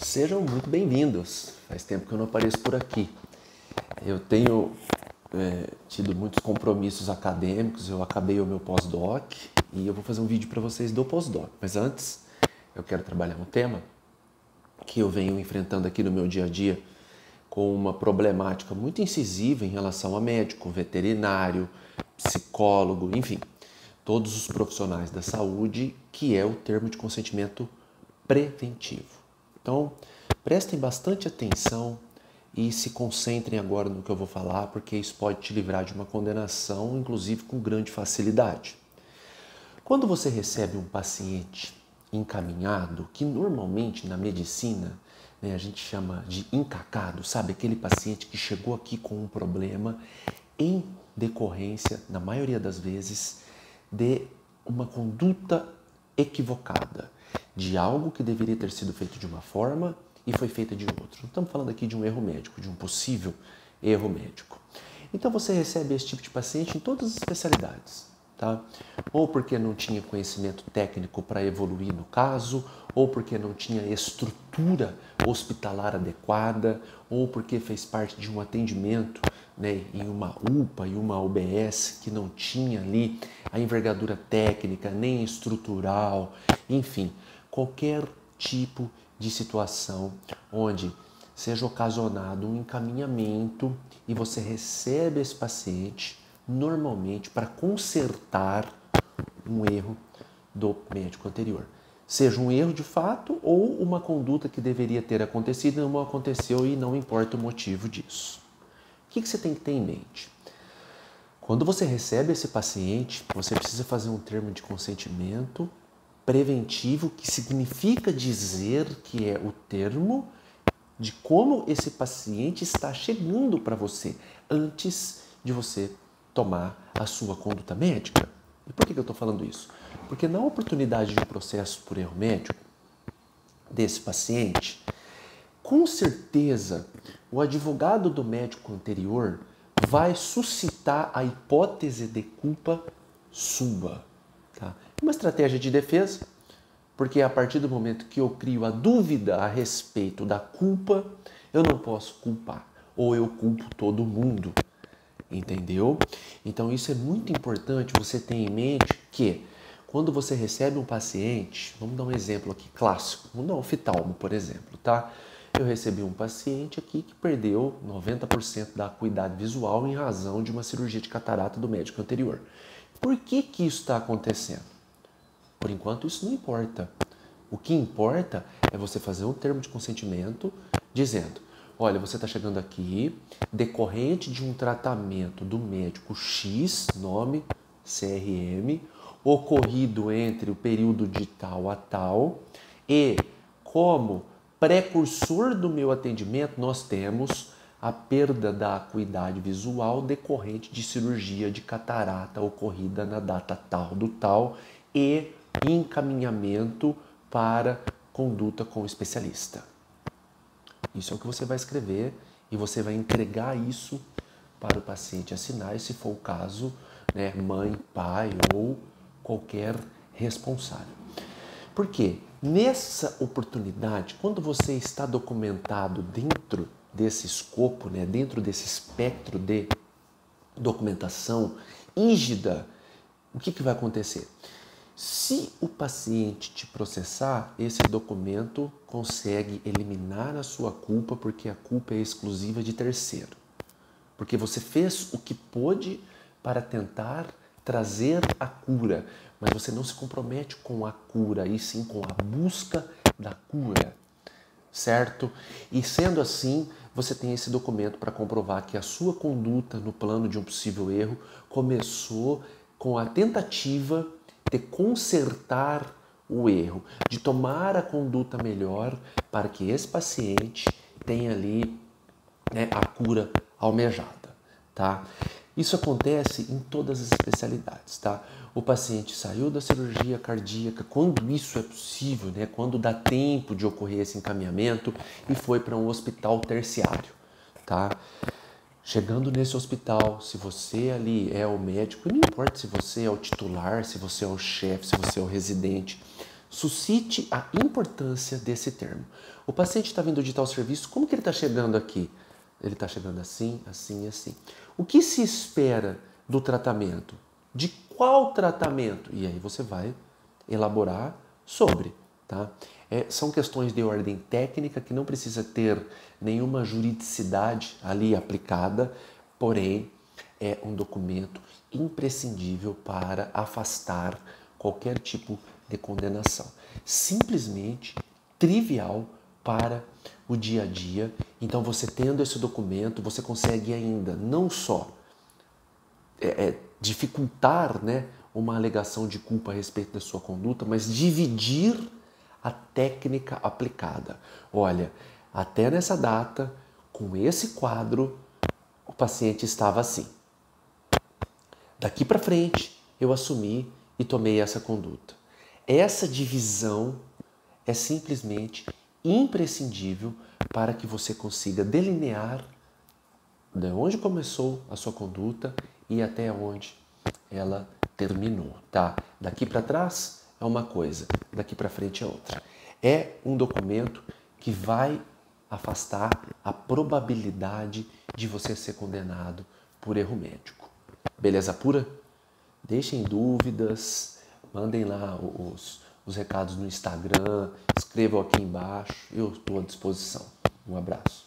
Sejam muito bem-vindos. Faz tempo que eu não apareço por aqui. Eu tenho tido muitos compromissos acadêmicos, eu acabei o meu pós-doc e eu vou fazer um vídeo para vocês do pós-doc. Mas antes, eu quero trabalhar um tema que eu venho enfrentando aqui no meu dia a dia com uma problemática muito incisiva em relação a médico, veterinário, psicólogo, enfim, todos os profissionais da saúde, que é o termo de consentimento preventivo. Então, prestem bastante atenção e se concentrem agora no que eu vou falar, porque isso pode te livrar de uma condenação, inclusive com grande facilidade. Quando você recebe um paciente encaminhado, que normalmente na medicina a gente chama de encacado, sabe? Aquele paciente que chegou aqui com um problema em decorrência, na maioria das vezes, de uma conduta equivocada, de algo que deveria ter sido feito de uma forma e foi feita de outra. Não estamos falando aqui de um erro médico, de um possível erro médico. Então você recebe esse tipo de paciente em todas as especialidades, tá? Ou porque não tinha conhecimento técnico para evoluir no caso, ou porque não tinha estrutura hospitalar adequada, ou porque fez parte de um atendimento em uma UPA e uma UBS que não tinha ali a envergadura técnica, nem estrutural, enfim, qualquer tipo de situação onde seja ocasionado um encaminhamento e você recebe esse paciente normalmente para consertar um erro do médico anterior. Seja um erro de fato ou uma conduta que deveria ter acontecido e não aconteceu e não importa o motivo disso. O que você tem que ter em mente? Quando você recebe esse paciente, você precisa fazer um termo de consentimento preventivo, que significa dizer que é o termo de como esse paciente está chegando para você antes de você tomar a sua conduta médica. E por que eu estou falando isso? Porque na oportunidade de um processo por erro médico desse paciente, com certeza o advogado do médico anterior vai suscitar a hipótese de culpa sua. Tá? Uma estratégia de defesa, porque a partir do momento que eu crio a dúvida a respeito da culpa, eu não posso culpar, ou eu culpo todo mundo, entendeu? Então isso é muito importante você ter em mente que quando você recebe um paciente, vamos dar um exemplo aqui clássico, vamos dar um oftalmo, por exemplo, tá? Eu recebi um paciente aqui que perdeu 90% da acuidade visual em razão de uma cirurgia de catarata do médico anterior. Por que isso está acontecendo? Por enquanto isso não importa. O que importa é você fazer um termo de consentimento dizendo: olha, você está chegando aqui decorrente de um tratamento do médico X, nome, CRM, ocorrido entre o período de tal a tal, e como precursor do meu atendimento nós temos a perda da acuidade visual decorrente de cirurgia de catarata ocorrida na data tal do tal e encaminhamento para conduta com o especialista. Isso é o que você vai escrever e você vai entregar isso para o paciente assinar, e se for o caso, mãe, pai ou qualquer responsável. Por quê? Nessa oportunidade, quando você está documentado dentro desse escopo, dentro desse espectro de documentação rígida, o que vai acontecer? Se o paciente te processar, esse documento consegue eliminar a sua culpa, porque a culpa é exclusiva de terceiro. Porque você fez o que pôde para tentar trazer a cura, mas você não se compromete com a cura, e sim com a busca da cura, certo? E sendo assim, você tem esse documento para comprovar que a sua conduta no plano de um possível erro começou com a tentativa de consertar o erro, de tomar a conduta melhor para que esse paciente tenha ali a cura almejada, tá? Isso acontece em todas as especialidades, tá? O paciente saiu da cirurgia cardíaca, quando isso é possível, quando dá tempo de ocorrer esse encaminhamento, e foi para um hospital terciário, tá? Chegando nesse hospital, se você ali é o médico, não importa se você é o titular, se você é o chefe, se você é o residente, suscite a importância desse termo. O paciente está vindo de tal serviço, como que ele está chegando aqui? Ele está chegando assim, assim e assim. O que se espera do tratamento? De qual tratamento? E aí você vai elaborar sobre, tá? São questões de ordem técnica que não precisa ter nenhuma juridicidade ali aplicada, porém é um documento imprescindível para afastar qualquer tipo de condenação. Simplesmente trivial para o dia a dia. Então você tendo esse documento, você consegue ainda não só dificultar, né, uma alegação de culpa a respeito da sua conduta, mas dividir a técnica aplicada. Olha, até nessa data, com esse quadro, o paciente estava assim. Daqui para frente, eu assumi e tomei essa conduta. Essa divisão é simplesmente imprescindível para que você consiga delinear de onde começou a sua conduta e até onde ela terminou, tá? Daqui para trás é uma coisa, daqui para frente é outra. É um documento que vai afastar a probabilidade de você ser condenado por erro médico. Beleza pura? Deixem dúvidas, mandem lá os recados no Instagram, escrevam aqui embaixo, eu estou à disposição. Um abraço.